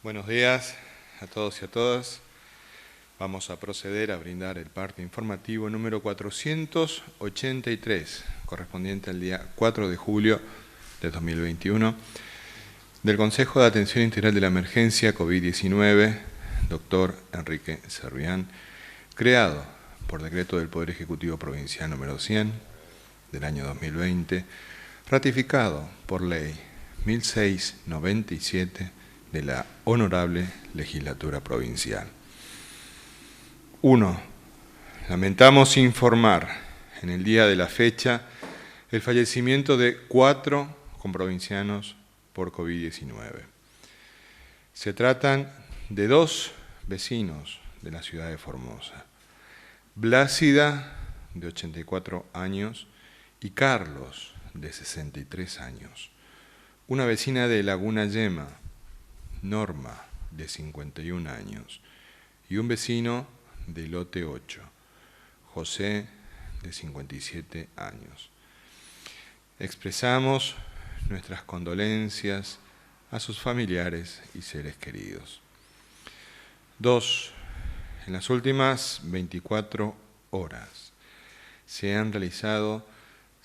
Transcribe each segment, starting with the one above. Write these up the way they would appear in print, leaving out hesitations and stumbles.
Buenos días a todos y a todas. Vamos a proceder a brindar el parte informativo número 483, correspondiente al día 4 de julio de 2021, del Consejo de Atención Integral de la Emergencia COVID-19, doctor Enrique Servián, creado por decreto del Poder Ejecutivo Provincial número 100 del año 2020, ratificado por ley 1697 de la Honorable Legislatura Provincial. 1. Lamentamos informar en el día de la fecha el fallecimiento de 4 comprovincianos por COVID-19. Se tratan de 2 vecinos de la ciudad de Formosa, Blácida, de 84 años, y Carlos, de 63 años. Una vecina de Laguna Yema, Norma, de 51 años, y un vecino de Lote 8, José, de 57 años. Expresamos nuestras condolencias a sus familiares y seres queridos. 2. En las últimas 24 horas se han realizado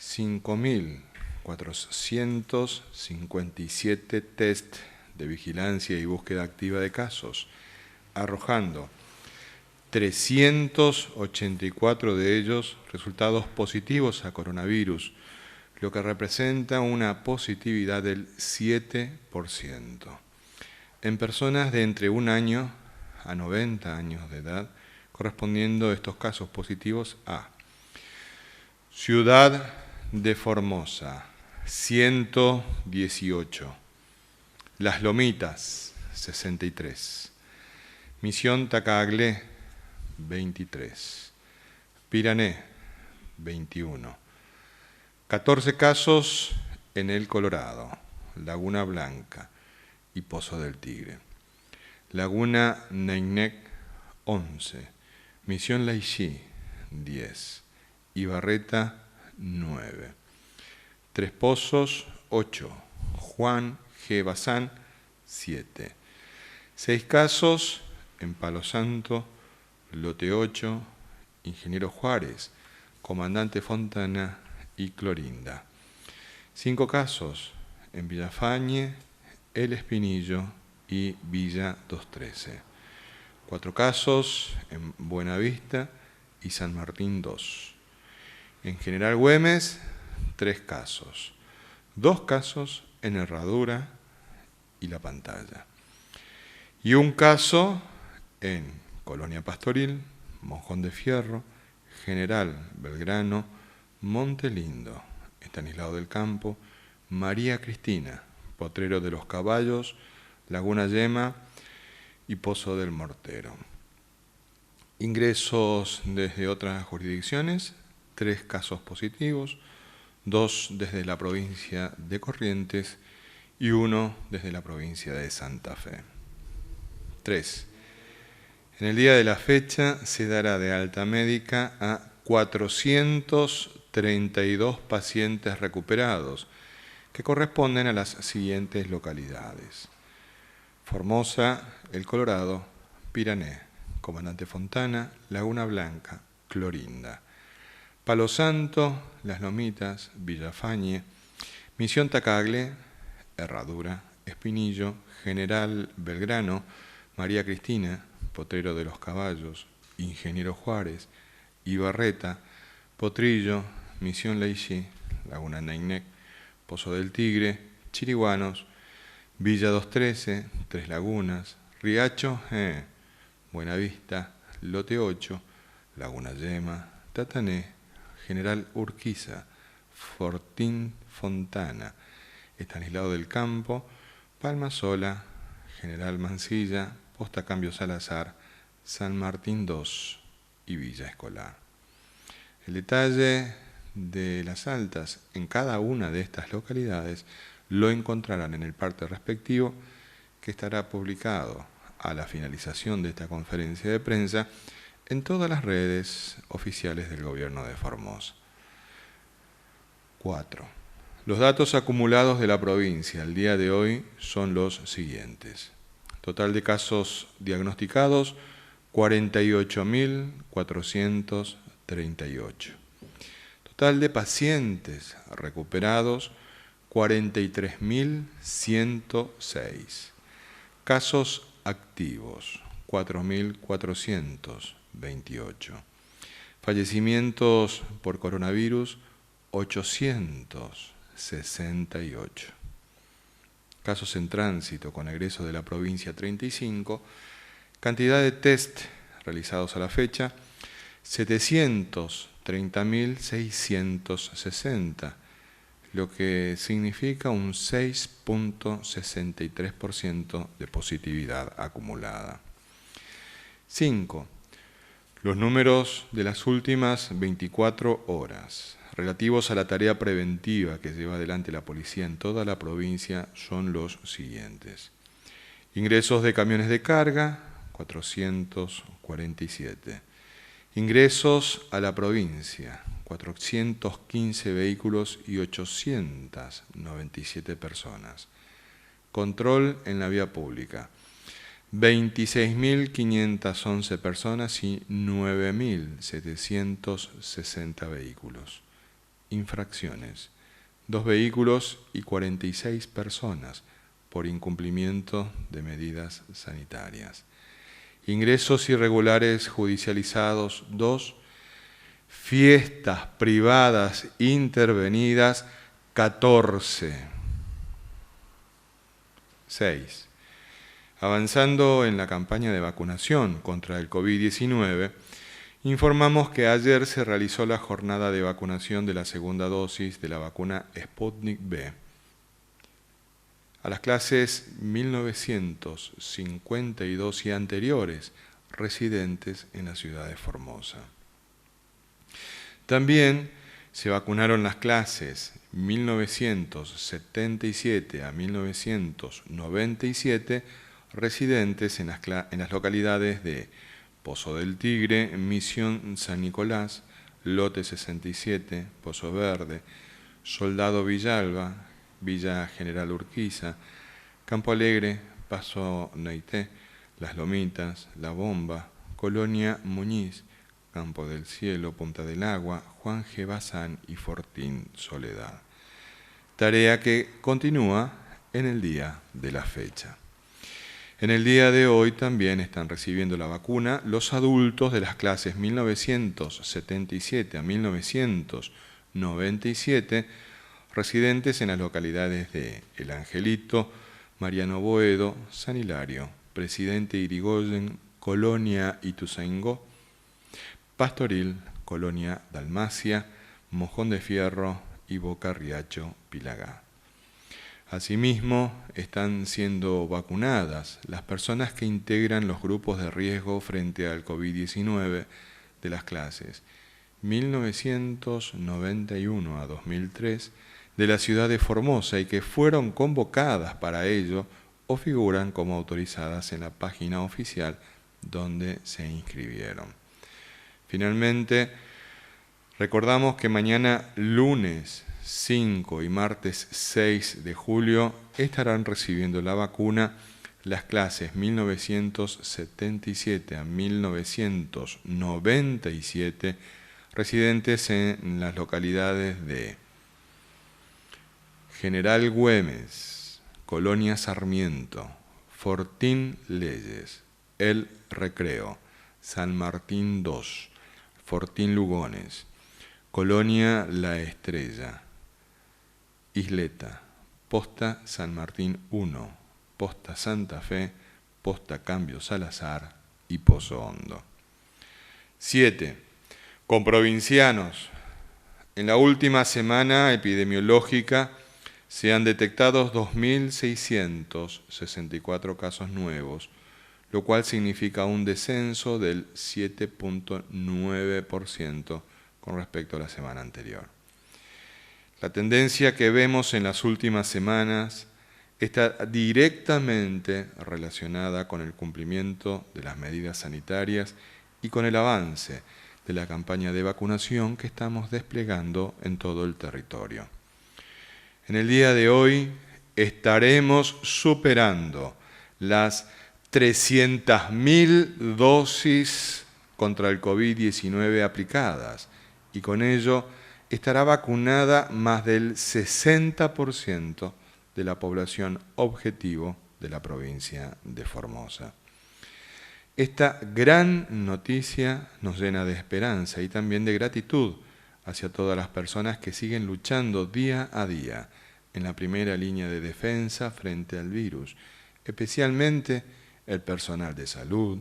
5.457 test de vigilancia y búsqueda activa de casos, arrojando 384 de ellos resultados positivos a coronavirus, lo que representa una positividad del 7%. En personas de entre 1 año a 90 años de edad, correspondiendo estos casos positivos a Ciudad de Formosa, 118, Las Lomitas, 63, Misión Tacaglé, 23, Pirané, 21, 14 casos en El Colorado, Laguna Blanca y Pozo del Tigre, Laguna Neinec, 11, Misión Laixí, 10, Ibarreta, 9, Tres Pozos, 8, Juan G. Bazán, 7, 6 casos en Palo Santo, Lote 8, Ingeniero Juárez, Comandante Fontana y Clorinda. 5 casos en Villafañe, El Espinillo y Villa 213. 4 casos en Buenavista y San Martín 2. En General Güemes, 3 casos. 2 casos en Herradura y La Pantalla. Y 1 caso en Colonia Pastoril, Monjón de Fierro, General Belgrano, Monte Lindo, Estanislao del Campo, María Cristina, Potrero de los Caballos, Laguna Yema y Pozo del Mortero. Ingresos desde otras jurisdicciones, 3 casos positivos, 2 desde la provincia de Corrientes y 1 desde la provincia de Santa Fe. 3. En el día de la fecha se dará de alta médica a 432 pacientes recuperados, que corresponden a las siguientes localidades: Formosa, El Colorado, Pirané, Comandante Fontana, Laguna Blanca, Clorinda, Palo Santo, Las Lomitas, Villafañe, Misión Tacaglé, Herradura, Espinillo, General Belgrano, María Cristina, Potrero de los Caballos, Ingeniero Juárez, Ibarreta, Potrillo, Misión Laixí, Laguna Neinec, Pozo del Tigre, Chiriguanos, Villa 213, Tres Lagunas, Riacho, Buenavista, Lote 8, Laguna Yema, Tatané, General Urquiza, Fortín Fontana, Estanislao del Campo, Palma Sola, General Mansilla, Posta Cambio Salazar, San Martín 2 y Villa Escolar. El detalle de las altas en cada una de estas localidades lo encontrarán en el parte respectivo, que estará publicado a la finalización de esta conferencia de prensa en todas las redes oficiales del Gobierno de Formosa. 4. Los datos acumulados de la provincia al día de hoy son los siguientes. Total de casos diagnosticados, 48.438. Total de pacientes recuperados, 43.106. Casos activos, 4.428. Fallecimientos por coronavirus, 868. Casos en tránsito con egreso de la provincia, 35. Cantidad de test realizados a la fecha, 730.660, lo que significa un 6.63% de positividad acumulada. 5. Los números de las últimas 24 horas relativos a la tarea preventiva que lleva adelante la policía en toda la provincia son los siguientes. Ingresos de camiones de carga, 447. Ingresos a la provincia, 415 vehículos y 897 personas. Control en la vía pública, 26.511 personas y 9.760 vehículos. Infracciones, 2 vehículos y 46 personas por incumplimiento de medidas sanitarias. Ingresos irregulares judicializados, 2. Fiestas privadas intervenidas, 14. 6. Avanzando en la campaña de vacunación contra el COVID-19, informamos que ayer se realizó la jornada de vacunación de la segunda dosis de la vacuna Sputnik V a las clases 1952 y anteriores residentes en la ciudad de Formosa. También se vacunaron las clases 1977 a 1997 residentes en las localidades de Pozo del Tigre, Misión San Nicolás, Lote 67, Pozo Verde, Soldado Villalba, Villa General Urquiza, Campo Alegre, Paso Neité, Las Lomitas, La Bomba, Colonia Muñiz, Campo del Cielo, Punta del Agua, Juan G. Bazán y Fortín Soledad. Tarea que continúa en el día de la fecha. En el día de hoy también están recibiendo la vacuna los adultos de las clases 1977 a 1997, residentes en las localidades de El Angelito, Mariano Boedo, San Hilario, Presidente Irigoyen, Colonia Ituzaingó, Pastoril, Colonia Dalmacia, Mojón de Fierro y Boca Riacho, Pilagá. Asimismo, están siendo vacunadas las personas que integran los grupos de riesgo frente al COVID-19 de las clases 1991 a 2003 de la ciudad de Formosa y que fueron convocadas para ello o figuran como autorizadas en la página oficial donde se inscribieron. Finalmente, recordamos que mañana lunes 5 y martes 6 de julio estarán recibiendo la vacuna las clases 1977 a 1997 residentes en las localidades de General Güemes, Colonia Sarmiento, Fortín Leyes, El Recreo, San Martín II, Fortín Lugones, Colonia La Estrella, Isleta, Posta San Martín I, Posta Santa Fe, Posta Cambio Salazar y Pozo Hondo. 7. Con provincianos. En la última semana epidemiológica se han detectado 2.664 casos nuevos, lo cual significa un descenso del 7.9% con respecto a la semana anterior. La tendencia que vemos en las últimas semanas está directamente relacionada con el cumplimiento de las medidas sanitarias y con el avance de la campaña de vacunación que estamos desplegando en todo el territorio. En el día de hoy estaremos superando las 300.000 dosis contra el COVID-19 aplicadas, y con ello estará vacunada más del 60% de la población objetivo de la provincia de Formosa. Esta gran noticia nos llena de esperanza y también de gratitud hacia todas las personas que siguen luchando día a día en la primera línea de defensa frente al virus, especialmente el personal de salud,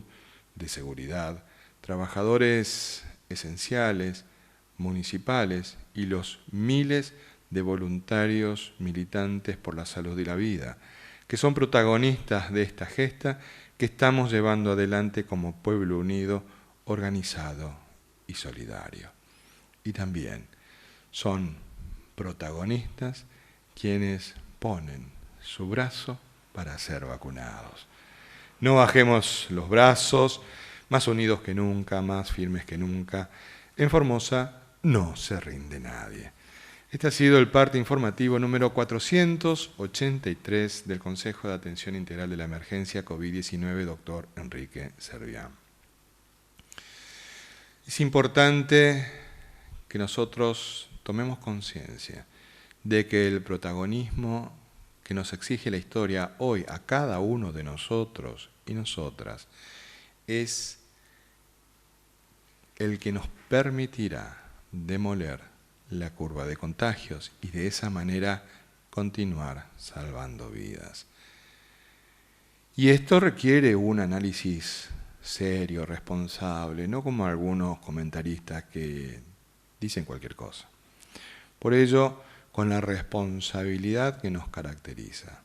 de seguridad, trabajadores esenciales, municipales y los miles de voluntarios militantes por la salud y la vida, que son protagonistas de esta gesta que estamos llevando adelante como pueblo unido, organizado y solidario. Y también son protagonistas quienes ponen su brazo para ser vacunados. No bajemos los brazos, más unidos que nunca, más firmes que nunca. En Formosa no se rinde nadie. Este ha sido el parte informativo número 483 del Consejo de Atención Integral de la Emergencia COVID-19, doctor Enrique Servián. Es importante que nosotros tomemos conciencia de que el protagonismo que nos exige la historia hoy a cada uno de nosotros y nosotras es el que nos permitirá demoler la curva de contagios y de esa manera continuar salvando vidas. Y esto requiere un análisis serio, responsable, no como algunos comentaristas que dicen cualquier cosa. Por ello, con la responsabilidad que nos caracteriza.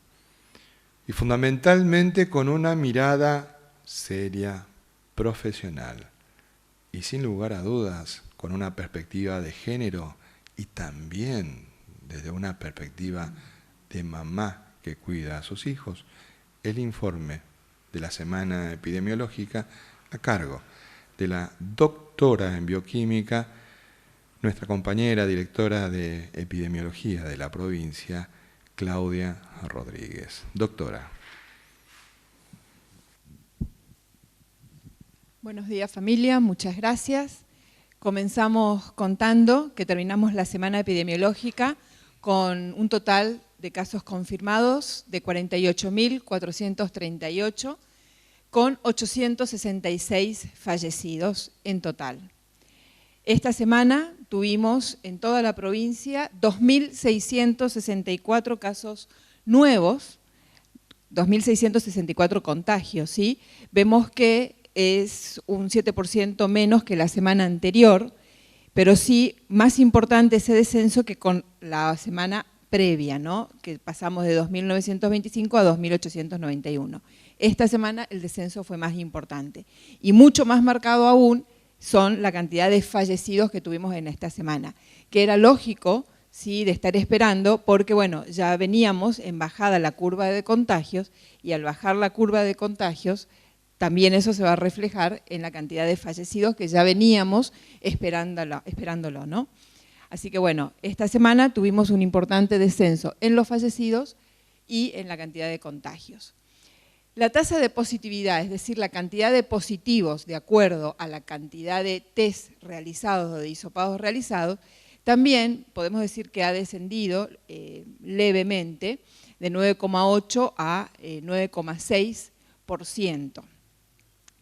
Y fundamentalmente con una mirada seria, profesional y sin lugar a dudas con una perspectiva de género y también desde una perspectiva de mamá que cuida a sus hijos, el informe de la semana epidemiológica a cargo de la doctora en bioquímica, nuestra compañera directora de epidemiología de la provincia, Claudia Rodríguez. Doctora. Buenos días, familia, muchas gracias. Comenzamos contando que terminamos la semana epidemiológica con un total de casos confirmados de 48.438, con 866 fallecidos en total. Esta semana tuvimos en toda la provincia 2.664 casos nuevos, 2.664 contagios, ¿sí? Vemos que es un 7% menos que la semana anterior, pero sí más importante ese descenso que con la semana previa, ¿no? Que pasamos de 2.925 a 2.891. Esta semana el descenso fue más importante y mucho más marcado aún son la cantidad de fallecidos que tuvimos en esta semana, que era lógico, sí, de estar esperando, porque bueno, ya veníamos en bajada la curva de contagios y al bajar la curva de contagios también eso se va a reflejar en la cantidad de fallecidos que ya veníamos esperándolo, ¿no? Así que bueno, esta semana tuvimos un importante descenso en los fallecidos y en la cantidad de contagios. La tasa de positividad, es decir, la cantidad de positivos de acuerdo a la cantidad de test realizados o de hisopados realizados, también podemos decir que ha descendido levemente de 9,8 a 9,6%.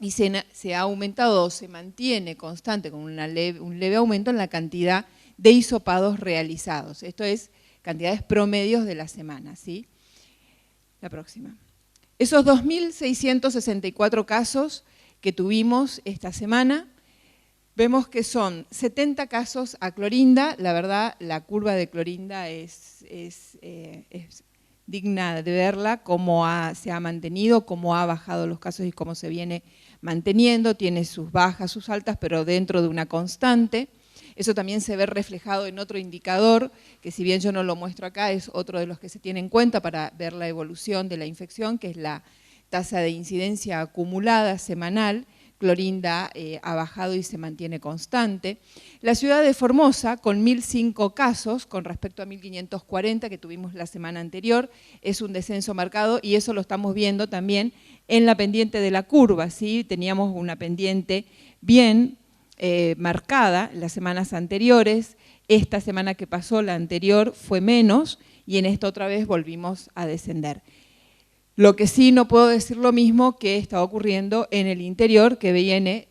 Y se ha aumentado o se mantiene constante con un leve aumento en la cantidad de hisopados realizados. Esto es cantidades promedios de la semana, ¿sí? La próxima. Esos 2.664 casos que tuvimos esta semana, vemos que son 70 casos a Clorinda. La verdad, la curva de Clorinda es digna de verla, cómo se ha mantenido, cómo ha bajado los casos y cómo se viene manteniendo. Tiene sus bajas, sus altas, pero dentro de una constante. Eso también se ve reflejado en otro indicador, que si bien yo no lo muestro acá, es otro de los que se tiene en cuenta para ver la evolución de la infección, que es la tasa de incidencia acumulada semanal. Clorinda ha bajado y se mantiene constante. La ciudad de Formosa, con 1.005 casos, con respecto a 1.540 que tuvimos la semana anterior, es un descenso marcado y eso lo estamos viendo también en la pendiente de la curva, ¿sí? Teníamos una pendiente bien marcada las semanas anteriores, esta semana que pasó, la anterior, fue menos y en esta otra vez volvimos a descender. Lo que sí no puedo decir lo mismo que está ocurriendo en el interior, que viene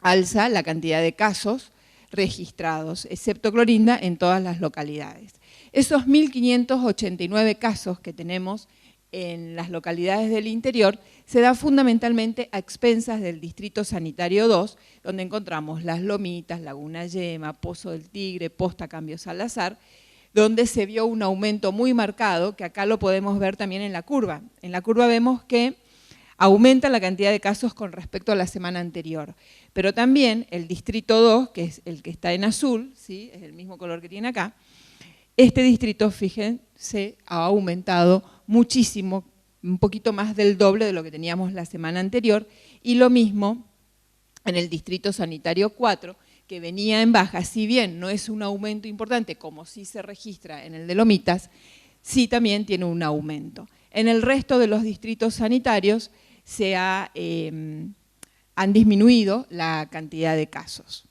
alza la cantidad de casos registrados, excepto Clorinda, en todas las localidades. Esos 1.589 casos que tenemos en las localidades del interior se da fundamentalmente a expensas del Distrito Sanitario 2, donde encontramos Las Lomitas, Laguna Yema, Pozo del Tigre, Posta Cambio Salazar, donde se vio un aumento muy marcado, que acá lo podemos ver también en la curva. En la curva vemos que aumenta la cantidad de casos con respecto a la semana anterior. Pero también el Distrito 2, que es el que está en azul, ¿sí? Es el mismo color que tiene acá, este distrito, fíjense, ha aumentado muchísimo, un poquito más del doble de lo que teníamos la semana anterior, y lo mismo en el Distrito Sanitario 4, que venía en baja, si bien no es un aumento importante como sí se registra en el de Lomitas, sí también tiene un aumento. En el resto de los distritos sanitarios han disminuido la cantidad de casos.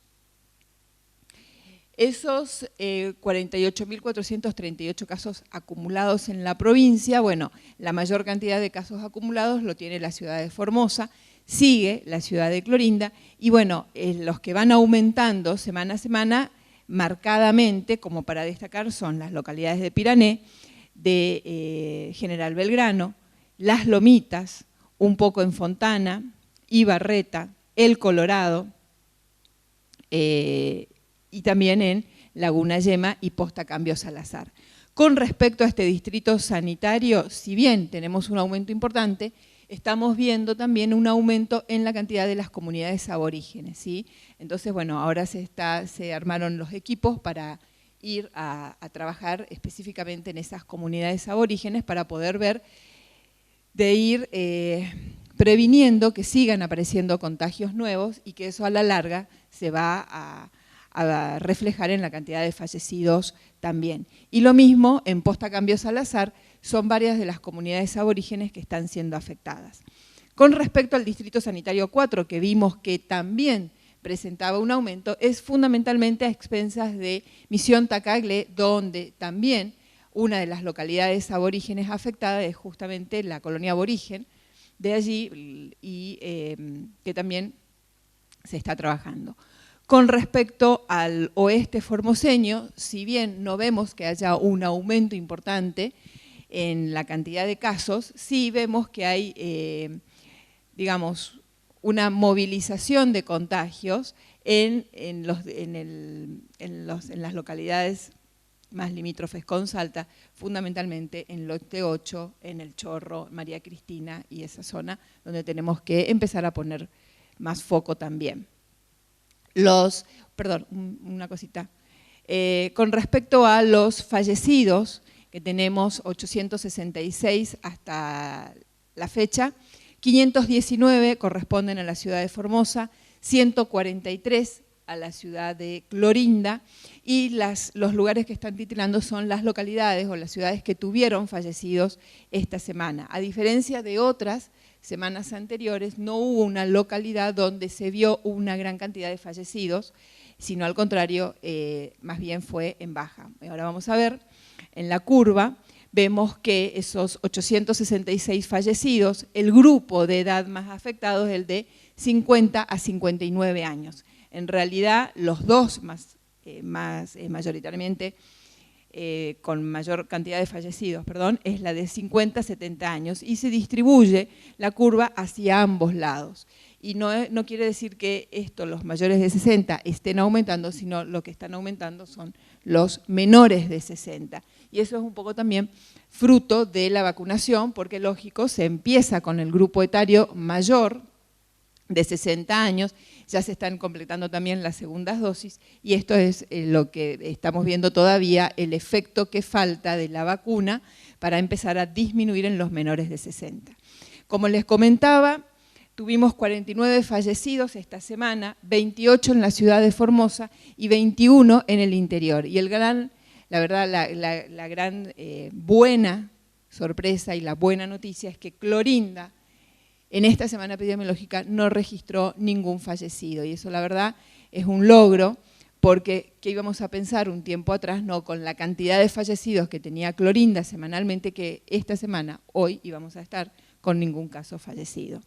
Esos 48.438 casos acumulados en la provincia, bueno, la mayor cantidad de casos acumulados lo tiene la ciudad de Formosa, sigue la ciudad de Clorinda, y bueno, los que van aumentando semana a semana, marcadamente, como para destacar, son las localidades de Pirané, de General Belgrano, Las Lomitas, un poco en Fontana, Ibarreta, El Colorado, y también en Laguna Yema y Posta Cambio Salazar. Con respecto a este distrito sanitario, si bien tenemos un aumento importante, estamos viendo también un aumento en la cantidad de las comunidades aborígenes, ¿sí? Entonces, bueno, ahora se armaron los equipos para ir a trabajar específicamente en esas comunidades aborígenes para poder ver, de ir previniendo que sigan apareciendo contagios nuevos y que eso a la larga se va a reflejar en la cantidad de fallecidos también. Y lo mismo en Posta Cambio Salazar, son varias de las comunidades aborígenes que están siendo afectadas. Con respecto al Distrito Sanitario 4, que vimos que también presentaba un aumento, es fundamentalmente a expensas de Misión Tacagle, donde también una de las localidades aborígenes afectadas es justamente la colonia aborigen de allí y que también se está trabajando. Con respecto al oeste formoseño, si bien no vemos que haya un aumento importante en la cantidad de casos, sí vemos que hay, digamos, una movilización de contagios en las localidades más limítrofes con Salta, fundamentalmente en Lote 8, en El Chorro, María Cristina y esa zona, donde tenemos que empezar a poner más foco también. Una cosita. Con respecto a los fallecidos, que tenemos 866 hasta la fecha, 519 corresponden a la ciudad de Formosa, 143 a la ciudad de Clorinda, y los lugares que están titilando son las localidades o las ciudades que tuvieron fallecidos esta semana. A diferencia de otras semanas anteriores, no hubo una localidad donde se vio una gran cantidad de fallecidos, sino al contrario, más bien fue en baja. Ahora vamos a ver, en la curva, vemos que esos 866 fallecidos, el grupo de edad más afectado es el de 50 a 59 años. En realidad, los dos mayoritariamente con mayor cantidad de fallecidos, es la de 50 a 70 años y se distribuye la curva hacia ambos lados. Y no quiere decir que los mayores de 60 estén aumentando, sino lo que están aumentando son los menores de 60. Y eso es un poco también fruto de la vacunación, porque lógico, se empieza con el grupo etario mayor de 60 años, ya se están completando también las segundas dosis y esto es lo que estamos viendo todavía, el efecto que falta de la vacuna para empezar a disminuir en los menores de 60. Como les comentaba, tuvimos 49 fallecidos esta semana, 28 en la ciudad de Formosa y 21 en el interior. Y la gran buena sorpresa y la buena noticia es que Clorinda en esta semana epidemiológica no registró ningún fallecido. Y eso, la verdad, es un logro, porque ¿qué íbamos a pensar un tiempo atrás? No, con la cantidad de fallecidos que tenía Clorinda semanalmente, que esta semana, hoy, íbamos a estar con ningún caso fallecido.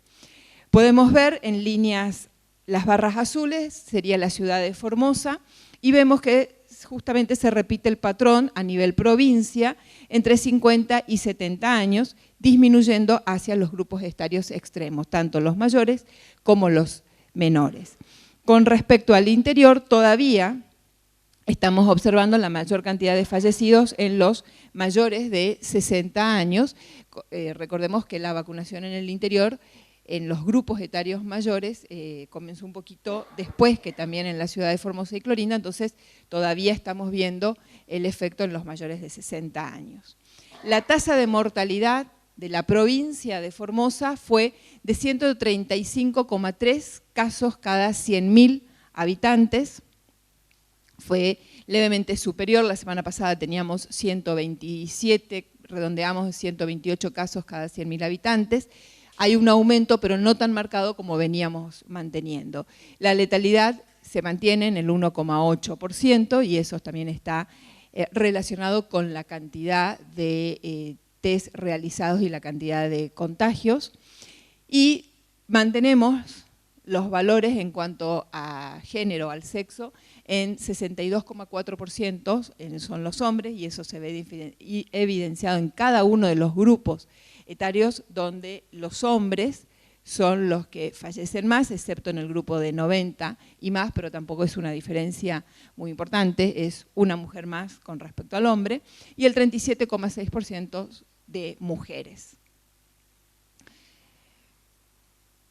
Podemos ver en líneas las barras azules, sería la ciudad de Formosa, y vemos que justamente se repite el patrón a nivel provincia entre 50 y 70 años, disminuyendo hacia los grupos etarios extremos, tanto los mayores como los menores. Con respecto al interior, todavía estamos observando la mayor cantidad de fallecidos en los mayores de 60 años. Recordemos que la vacunación en el interior, en los grupos etarios mayores, comenzó un poquito después que también en la ciudad de Formosa y Clorinda, entonces todavía estamos viendo el efecto en los mayores de 60 años. La tasa de mortalidad de la provincia de Formosa fue de 135,3 casos cada 100.000 habitantes. Fue levemente superior, la semana pasada teníamos 127, redondeamos 128 casos cada 100.000 habitantes. Hay un aumento, pero no tan marcado como veníamos manteniendo. La letalidad se mantiene en el 1,8% y eso también está relacionado con la cantidad de test realizados y la cantidad de contagios. Y mantenemos los valores en cuanto a género, al sexo, en 62,4% son los hombres, y eso se ve evidenciado en cada uno de los grupos etarios, donde los hombres son los que fallecen más, excepto en el grupo de 90 y más, pero tampoco es una diferencia muy importante, es una mujer más con respecto al hombre, y el 37,6% de mujeres.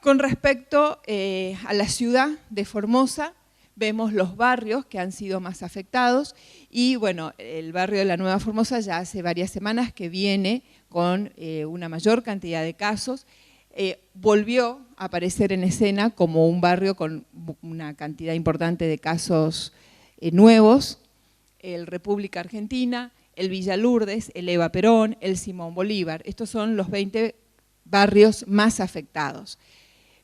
Con respecto a la ciudad de Formosa, vemos los barrios que han sido más afectados y bueno, el barrio de la Nueva Formosa ya hace varias semanas que viene con una mayor cantidad de casos. Volvió a aparecer en escena como un barrio con una cantidad importante de casos nuevos, el República Argentina, el Villa Lourdes, el Eva Perón, el Simón Bolívar. Estos son los 20 barrios más afectados.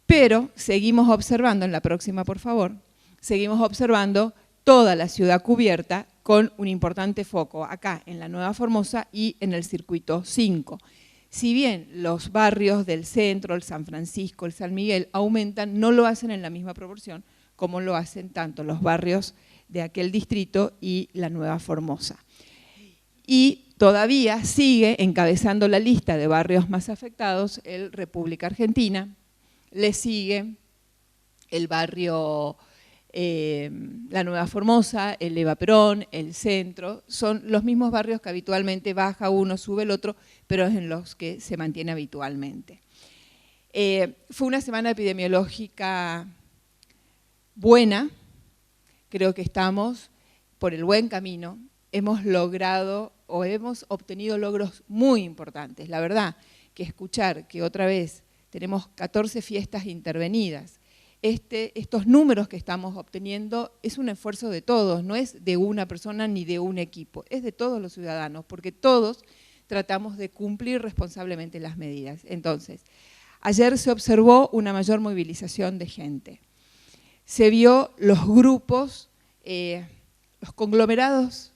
Pero seguimos observando, en la próxima por favor, seguimos observando toda la ciudad cubierta con un importante foco acá en la Nueva Formosa y en el circuito 5. Si bien los barrios del centro, el San Francisco, el San Miguel aumentan, no lo hacen en la misma proporción como lo hacen tanto los barrios de aquel distrito y la Nueva Formosa. Y todavía sigue encabezando la lista de barrios más afectados el República Argentina, le sigue el barrio La Nueva Formosa, el Eva Perón, el centro, son los mismos barrios que habitualmente baja uno, sube el otro, pero es en los que se mantiene habitualmente. Fue una semana epidemiológica buena, creo que estamos por el buen camino, hemos logrado o hemos obtenido logros muy importantes. La verdad que escuchar que otra vez tenemos 14 fiestas intervenidas, estos números que estamos obteniendo es un esfuerzo de todos, no es de una persona ni de un equipo, es de todos los ciudadanos, porque todos tratamos de cumplir responsablemente las medidas. Entonces, ayer se observó una mayor movilización de gente. Se vio los grupos, los conglomerados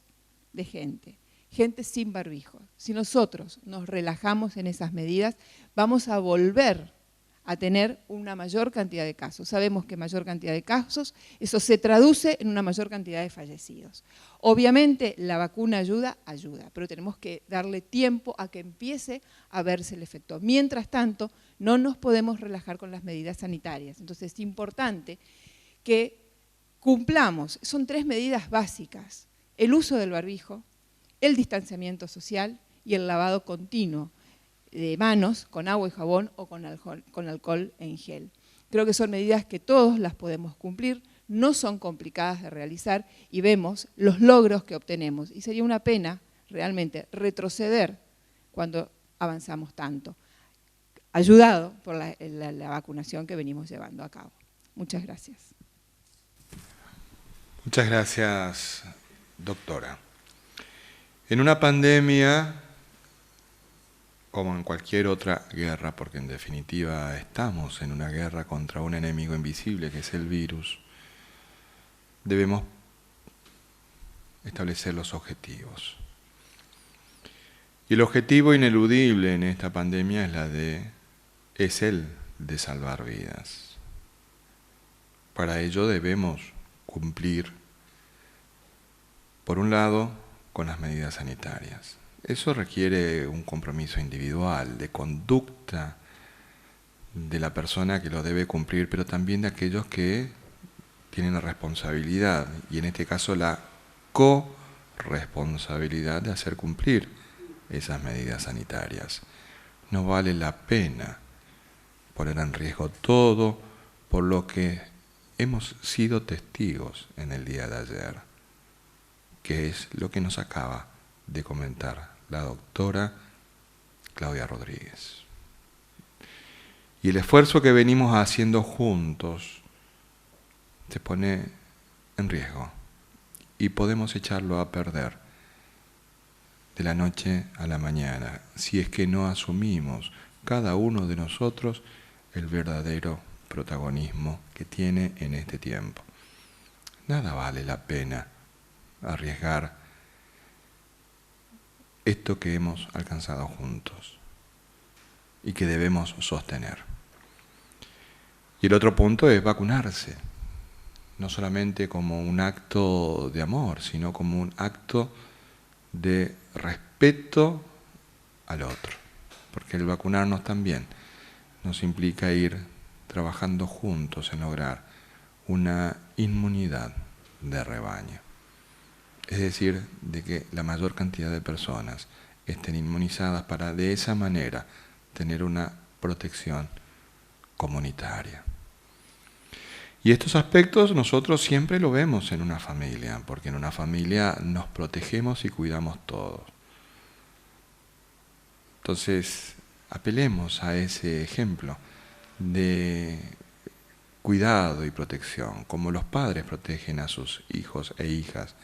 de gente, gente sin barbijo. Si nosotros nos relajamos en esas medidas, vamos a volver a tener una mayor cantidad de casos. Sabemos que mayor cantidad de casos, eso se traduce en una mayor cantidad de fallecidos. Obviamente la vacuna ayuda, pero tenemos que darle tiempo a que empiece a verse el efecto. Mientras tanto, no nos podemos relajar con las medidas sanitarias. Entonces es importante que cumplamos, son 3 medidas básicas: el uso del barbijo, el distanciamiento social y el lavado continuo de manos con agua y jabón o con alcohol en gel. Creo que son medidas que todos las podemos cumplir, no son complicadas de realizar y vemos los logros que obtenemos. Y sería una pena realmente retroceder cuando avanzamos tanto, ayudado por la vacunación que venimos llevando a cabo. Muchas gracias. Muchas gracias, doctora. En una pandemia como en cualquier otra guerra, porque en definitiva estamos en una guerra contra un enemigo invisible que es el virus, debemos establecer los objetivos. Y el objetivo ineludible en esta pandemia es el de salvar vidas. Para ello debemos cumplir, por un lado, con las medidas sanitarias. Eso requiere un compromiso individual, de conducta de la persona que lo debe cumplir, pero también de aquellos que tienen la responsabilidad, y en este caso la corresponsabilidad de hacer cumplir esas medidas sanitarias. No vale la pena poner en riesgo todo por lo que hemos sido testigos en el día de ayer, que es lo que nos acaba de comentar la doctora Claudia Rodríguez. Y el esfuerzo que venimos haciendo juntos se pone en riesgo y podemos echarlo a perder de la noche a la mañana si es que no asumimos cada uno de nosotros el verdadero protagonismo que tiene en este tiempo. Nada vale la pena arriesgar esto que hemos alcanzado juntos y que debemos sostener. Y el otro punto es vacunarse, no solamente como un acto de amor, sino como un acto de respeto al otro, porque el vacunarnos también nos implica ir trabajando juntos en lograr una inmunidad de rebaño. Es decir, de que la mayor cantidad de personas estén inmunizadas para de esa manera tener una protección comunitaria. Y estos aspectos nosotros siempre lo vemos en una familia, porque en una familia nos protegemos y cuidamos todos. Entonces, apelemos a ese ejemplo de cuidado y protección, como los padres protegen a sus hijos e hijas,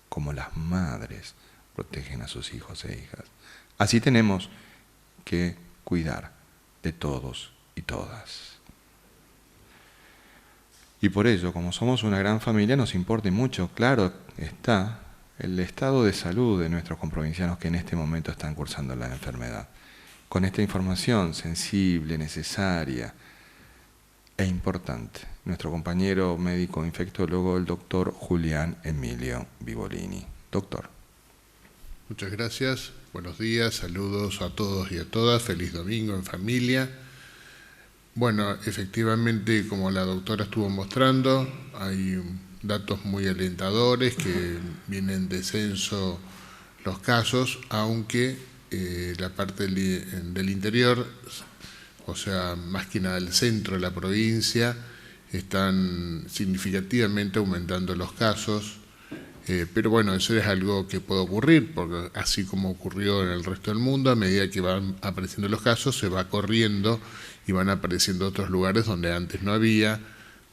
como las madres protegen a sus hijos e hijas. Así tenemos que cuidar de todos y todas. Y por ello, como somos una gran familia, nos importa mucho, claro está, el estado de salud de nuestros comprovincianos que en este momento están cursando la enfermedad. Con esta información sensible, necesaria e importante, nuestro compañero médico infectólogo, el doctor Julián Emilio Vivolini. Doctor. Muchas gracias, buenos días, saludos a todos y a todas, feliz domingo en familia. Bueno, efectivamente, como la doctora estuvo mostrando, hay datos muy alentadores que vienen en descenso los casos, aunque la parte del interior, o sea, más que nada el centro de la provincia, están significativamente aumentando los casos, pero bueno, eso es algo que puede ocurrir, porque así como ocurrió en el resto del mundo, a medida que van apareciendo los casos, se va corriendo y van apareciendo otros lugares donde antes no había.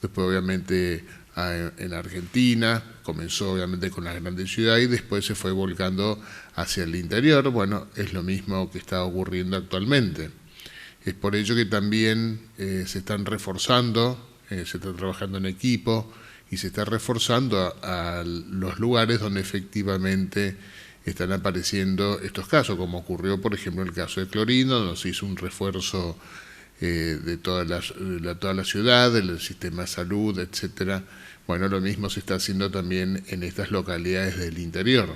Después obviamente en Argentina, comenzó obviamente con las grandes ciudades y después se fue volcando hacia el interior. Bueno, es lo mismo que está ocurriendo actualmente. Es por ello que también se están reforzando, se está trabajando en equipo y se está reforzando a los lugares donde efectivamente están apareciendo estos casos, como ocurrió por ejemplo en el caso de Clorindo, donde se hizo un refuerzo de toda la ciudad, del sistema de salud, etcétera. Bueno, lo mismo se está haciendo también en estas localidades del interior.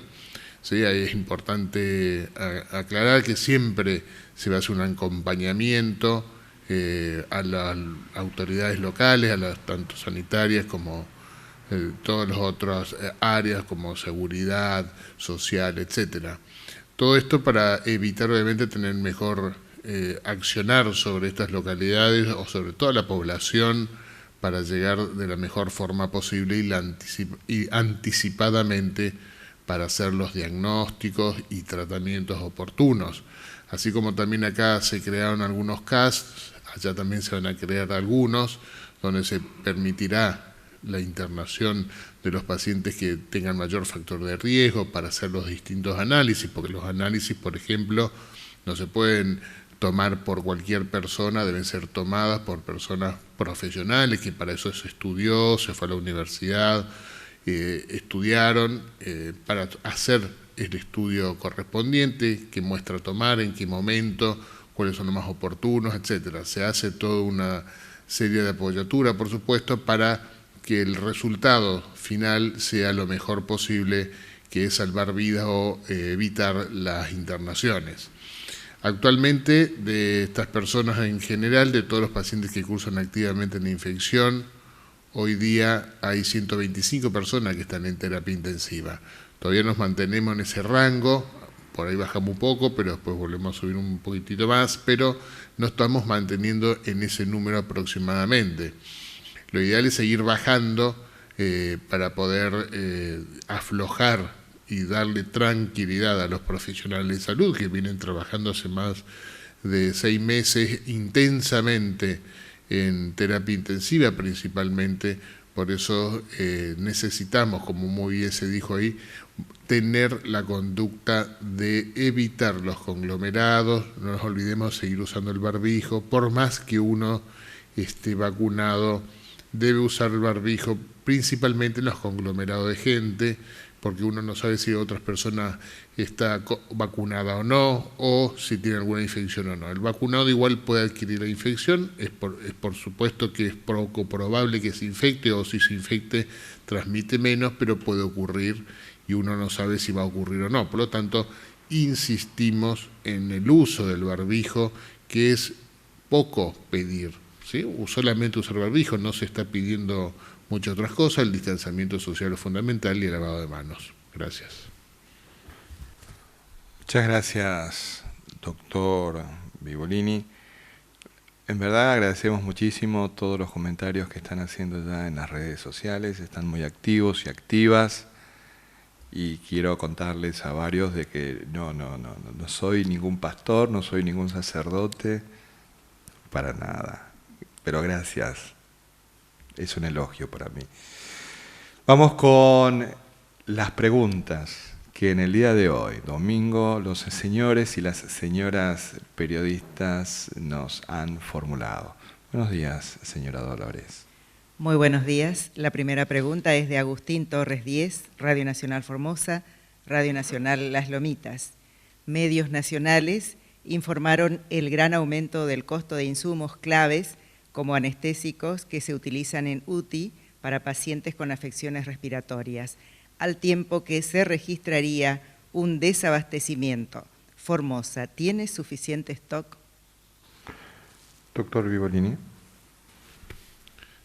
Sí, ahí es importante aclarar que siempre se va a hacer un acompañamiento a las autoridades locales, a las tanto sanitarias como todas las otras áreas como seguridad, social, etcétera. Todo esto para evitar obviamente tener mejor accionar sobre estas localidades o sobre toda la población para llegar de la mejor forma posible y anticipadamente para hacer los diagnósticos y tratamientos oportunos. Así como también acá se crearon algunos CAS, allá también se van a crear algunos, donde se permitirá la internación de los pacientes que tengan mayor factor de riesgo para hacer los distintos análisis, porque los análisis, por ejemplo, no se pueden tomar por cualquier persona, deben ser tomadas por personas profesionales, que para eso se estudió, se fue a la universidad, estudiaron para hacer el estudio correspondiente, qué muestra tomar, en qué momento, cuáles son los más oportunos, etcétera. Se hace toda una serie de apoyatura, por supuesto, para que el resultado final sea lo mejor posible, que es salvar vidas o evitar las internaciones. Actualmente, de estas personas en general, de todos los pacientes que cursan activamente en infección, hoy día hay 125 personas que están en terapia intensiva. Todavía nos mantenemos en ese rango, por ahí bajamos un poco, pero después volvemos a subir un poquitito más, pero nos estamos manteniendo en ese número aproximadamente. Lo ideal es seguir bajando para poder aflojar y darle tranquilidad a los profesionales de salud que vienen trabajando hace más de 6 meses intensamente en terapia intensiva principalmente. Por eso necesitamos, como muy bien se dijo ahí, tener la conducta de evitar los conglomerados. No nos olvidemos seguir usando el barbijo, por más que uno esté vacunado, debe usar el barbijo principalmente en los conglomerados de gente, porque uno no sabe si otras personas está vacunada o no, o si tiene alguna infección o no. El vacunado igual puede adquirir la infección, es por supuesto que es poco probable que se infecte, o si se infecte transmite menos, pero puede ocurrir y uno no sabe si va a ocurrir o no. Por lo tanto, insistimos en el uso del barbijo, que es poco pedir, ¿sí? Solamente usar barbijo, no se está pidiendo muchas otras cosas. El distanciamiento social es fundamental y el lavado de manos. Gracias. Muchas gracias, doctor Vivolini. En verdad agradecemos muchísimo todos los comentarios que están haciendo ya en las redes sociales, están muy activos y activas, y quiero contarles a varios de que no soy ningún pastor, no soy ningún sacerdote, para nada, pero gracias. Es un elogio para mí. Vamos con las preguntas que en el día de hoy, domingo, los señores y las señoras periodistas nos han formulado. Buenos días, señora Dolores. Muy buenos días. La primera pregunta es de Agustín Torres 10, Radio Nacional Formosa, Radio Nacional Las Lomitas. Medios nacionales informaron el gran aumento del costo de insumos claves como anestésicos que se utilizan en UTI para pacientes con afecciones respiratorias, al tiempo que se registraría un desabastecimiento. Formosa, ¿tiene suficiente stock? Doctor Vivolini.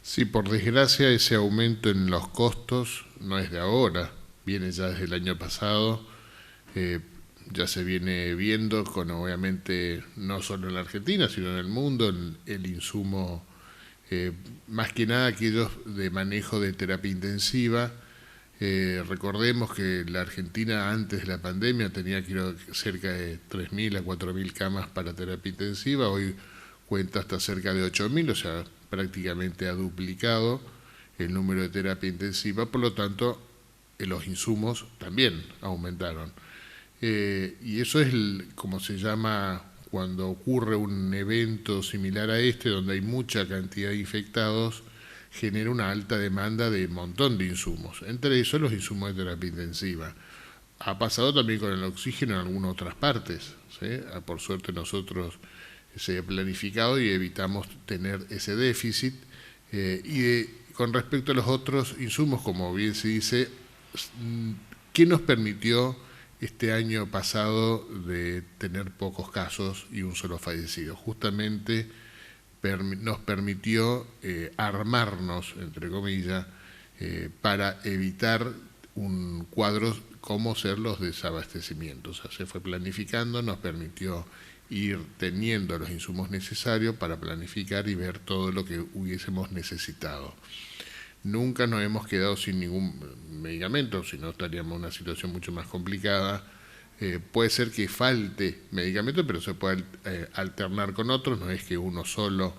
Sí, por desgracia ese aumento en los costos no es de ahora, viene ya desde el año pasado, ya se viene viendo con, obviamente, no solo en la Argentina, sino en el mundo, el insumo, más que nada aquellos de manejo de terapia intensiva. Recordemos que la Argentina antes de la pandemia tenía cerca de 3.000 a 4.000 camas para terapia intensiva, hoy cuenta hasta cerca de 8.000, o sea, prácticamente ha duplicado el número de terapia intensiva, por lo tanto, los insumos también aumentaron. Y eso es como se llama cuando ocurre un evento similar a este, donde hay mucha cantidad de infectados, genera una alta demanda de un montón de insumos, entre esos los insumos de terapia intensiva. Ha pasado también con el oxígeno en algunas otras partes, ¿sí? Por suerte nosotros se ha planificado y evitamos tener ese déficit. Con respecto a los otros insumos, como bien se dice, ¿qué nos permitió este año pasado de tener pocos casos y un solo fallecido? Justamente nos permitió armarnos, entre comillas, para evitar un cuadro como ser los desabastecimientos. O sea, se fue planificando, nos permitió ir teniendo los insumos necesarios para planificar y ver todo lo que hubiésemos necesitado. Nunca nos hemos quedado sin ningún medicamento, si no estaríamos en una situación mucho más complicada. Puede ser que falte medicamento, pero se puede alternar con otros, no es que un solo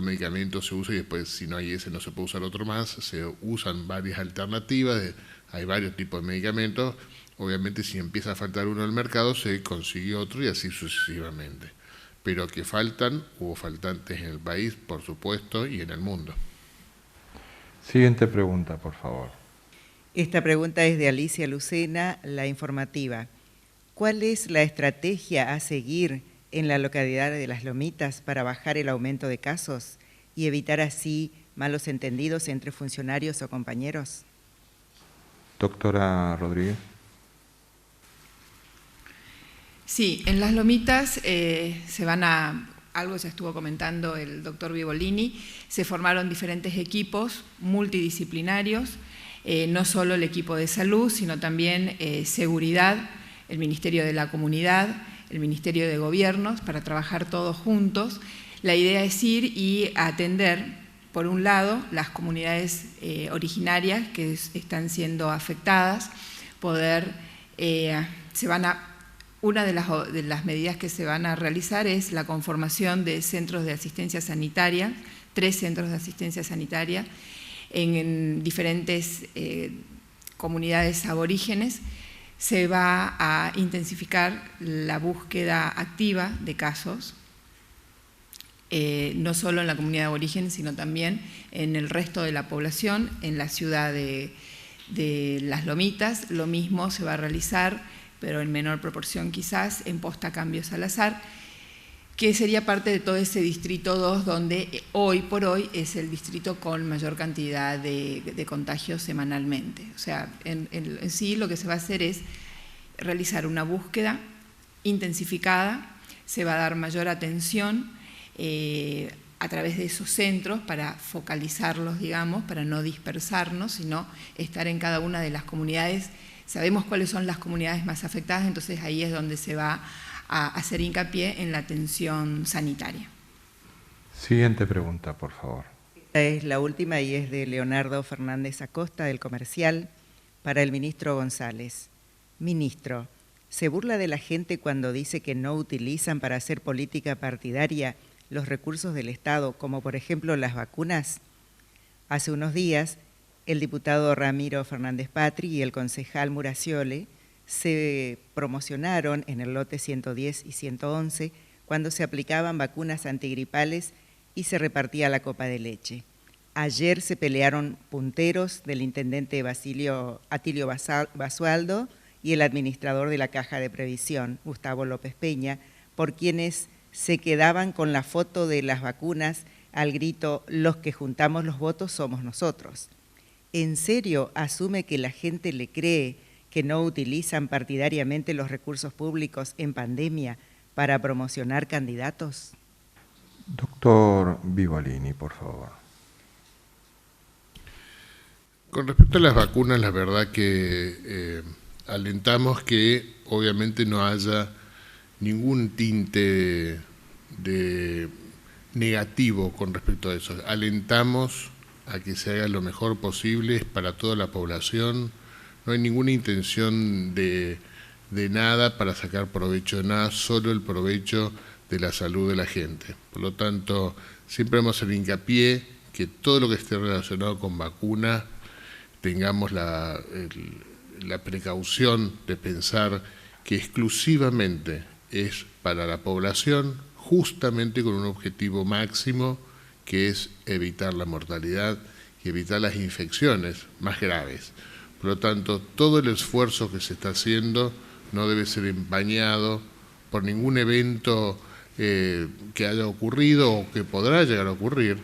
medicamento se use y después si no hay ese no se puede usar otro más, se usan varias alternativas, hay varios tipos de medicamentos, Obviamente si empieza a faltar uno en el mercado se consigue otro y así sucesivamente. Pero que faltan, hubo faltantes en el país, por supuesto, y en el mundo. Siguiente pregunta, por favor. Esta pregunta es de Alicia Lucena, La Informativa. ¿Cuál es la estrategia a seguir en la localidad de Las Lomitas para bajar el aumento de casos y evitar así malos entendidos entre funcionarios o compañeros? Doctora Rodríguez. Sí, en Las Lomitas algo ya estuvo comentando el doctor Vivolini, se formaron diferentes equipos multidisciplinarios, no solo el equipo de salud, sino también seguridad, el Ministerio de la Comunidad, el Ministerio de Gobiernos, para trabajar todos juntos. La idea es ir y atender, por un lado, las comunidades originarias que están siendo afectadas, una de las medidas que se van a realizar es la conformación de centros de asistencia sanitaria, 3 centros de asistencia sanitaria en diferentes comunidades aborígenes. Se va a intensificar la búsqueda activa de casos, no solo en la comunidad aborigen, sino también en el resto de la población, en la ciudad de Las Lomitas. Lo mismo se va a realizar, pero en menor proporción quizás, en Posta Cambio Salazar, que sería parte de todo ese distrito 2, donde hoy por hoy es el distrito con mayor cantidad de contagios semanalmente. O sea, en sí lo que se va a hacer es realizar una búsqueda intensificada, se va a dar mayor atención a través de esos centros para focalizarlos, digamos, para no dispersarnos, sino estar en cada una de las comunidades. Sabemos cuáles son las comunidades más afectadas, entonces ahí es donde se va a hacer hincapié en la atención sanitaria. Siguiente pregunta, por favor. Esta es la última y es de Leonardo Fernández Acosta, del Comercial, para el ministro González. Ministro, ¿se burla de la gente cuando dice que no utilizan para hacer política partidaria los recursos del Estado, como por ejemplo las vacunas? Hace unos días, el diputado Ramiro Fernández Patri y el concejal Muraciole se promocionaron en el lote 110 y 111 cuando se aplicaban vacunas antigripales y se repartía la copa de leche. Ayer se pelearon punteros del intendente Atilio Basualdo y el administrador de la Caja de Previsión, Gustavo López Peña, por quienes se quedaban con la foto de las vacunas al grito «Los que juntamos los votos somos nosotros». ¿En serio asume que la gente le cree que no utilizan partidariamente los recursos públicos en pandemia para promocionar candidatos? Doctor Vivolini, por favor. Con respecto a las vacunas, la verdad que alentamos que obviamente no haya ningún tinte de negativo con respecto a eso. Alentamos a que se haga lo mejor posible para toda la población. No hay ninguna intención de nada para sacar provecho de nada, solo el provecho de la salud de la gente. Por lo tanto, siempre vamos a hacer hincapié que todo lo que esté relacionado con vacuna tengamos la precaución de pensar que exclusivamente es para la población, justamente con un objetivo máximo, que es evitar la mortalidad y evitar las infecciones más graves. Por lo tanto, todo el esfuerzo que se está haciendo no debe ser empañado por ningún evento que haya ocurrido o que podrá llegar a ocurrir,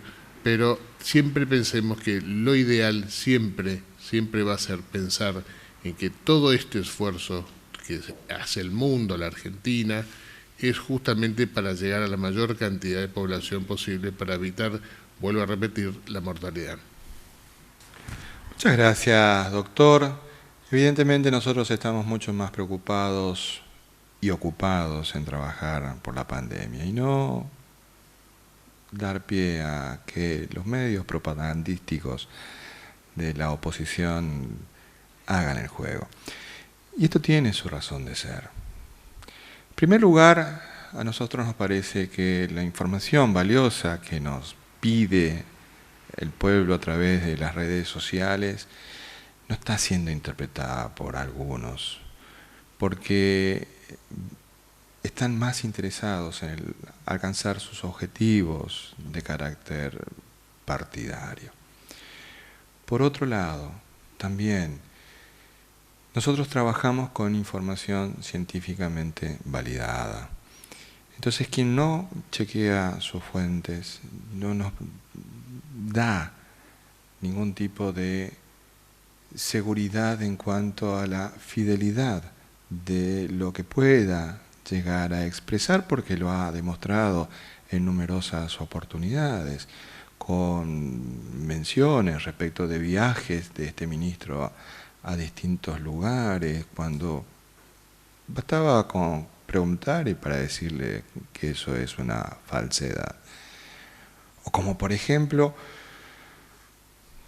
pero siempre pensemos que lo ideal siempre va a ser pensar en que todo este esfuerzo que hace el mundo, la Argentina, es justamente para llegar a la mayor cantidad de población posible para evitar, vuelvo a repetir, la mortalidad. Muchas gracias, doctor. Evidentemente nosotros estamos mucho más preocupados y ocupados en trabajar por la pandemia y no dar pie a que los medios propagandísticos de la oposición hagan el juego. Y esto tiene su razón de ser. En primer lugar, a nosotros nos parece que la información valiosa que nos pide el pueblo a través de las redes sociales no está siendo interpretada por algunos porque están más interesados en alcanzar sus objetivos de carácter partidario. Por otro lado, también nosotros trabajamos con información científicamente validada. Entonces, quien no chequea sus fuentes, no nos da ningún tipo de seguridad en cuanto a la fidelidad de lo que pueda llegar a expresar, porque lo ha demostrado en numerosas oportunidades, con menciones respecto de viajes de este ministro a distintos lugares, cuando bastaba con preguntar y para decirle que eso es una falsedad. O como por ejemplo,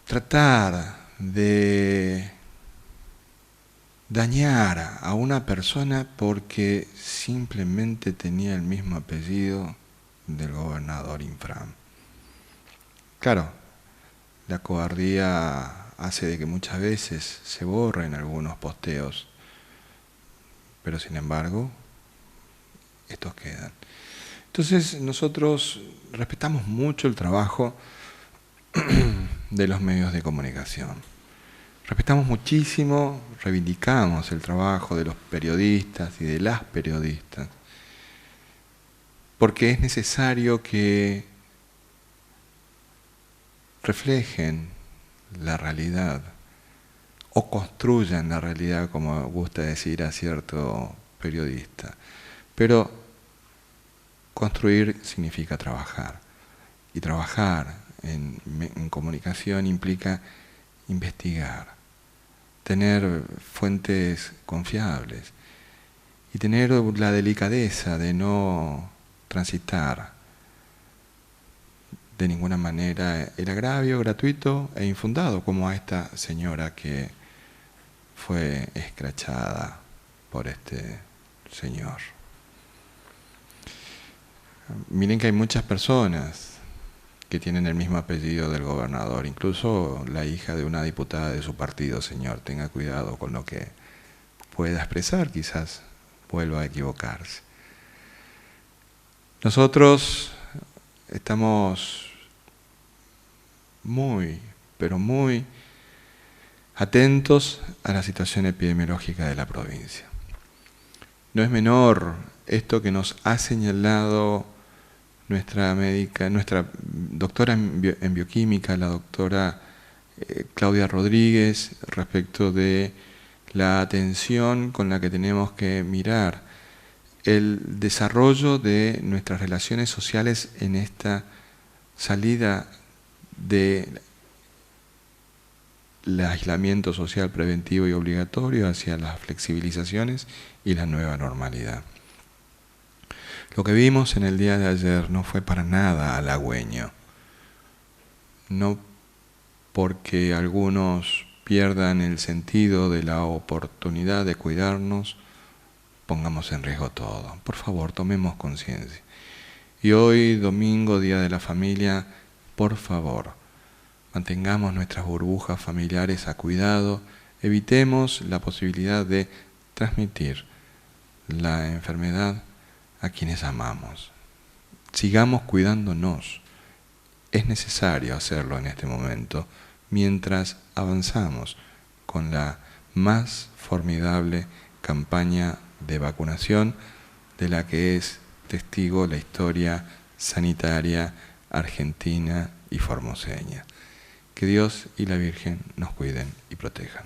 tratar de dañar a una persona porque simplemente tenía el mismo apellido del gobernador Infram. Claro, la cobardía hace de que muchas veces se borren algunos posteos, pero sin embargo, estos quedan. Entonces nosotros respetamos mucho el trabajo de los medios de comunicación. Respetamos muchísimo, reivindicamos el trabajo de los periodistas y de las periodistas, porque es necesario que reflejen la realidad o construyan la realidad, como gusta decir a cierto periodista. Pero construir significa trabajar, y trabajar en comunicación implica investigar, tener fuentes confiables y tener la delicadeza de no transitar de ninguna manera el agravio gratuito e infundado, como a esta señora que fue escrachada por este señor. Miren que hay muchas personas que tienen el mismo apellido del gobernador, incluso la hija de una diputada de su partido, señor. Tenga cuidado con lo que pueda expresar, quizás vuelva a equivocarse. Nosotros estamos muy, pero muy atentos a la situación epidemiológica de la provincia. No es menor esto que nos ha señalado nuestra doctora en bioquímica, la doctora Claudia Rodríguez, respecto de la atención con la que tenemos que mirar el desarrollo de nuestras relaciones sociales en esta salida del aislamiento social preventivo y obligatorio hacia las flexibilizaciones y la nueva normalidad. Lo que vimos en el día de ayer no fue para nada halagüeño, no porque algunos pierdan el sentido de la oportunidad de cuidarnos, pongamos en riesgo todo. Por favor, tomemos conciencia. Y hoy, domingo, Día de la Familia, por favor, mantengamos nuestras burbujas familiares a cuidado, evitemos la posibilidad de transmitir la enfermedad a quienes amamos. Sigamos cuidándonos. Es necesario hacerlo en este momento, mientras avanzamos con la más formidable campaña de vacunación de la que es testigo la historia sanitaria argentina y formoseña. Que Dios y la Virgen nos cuiden y protejan.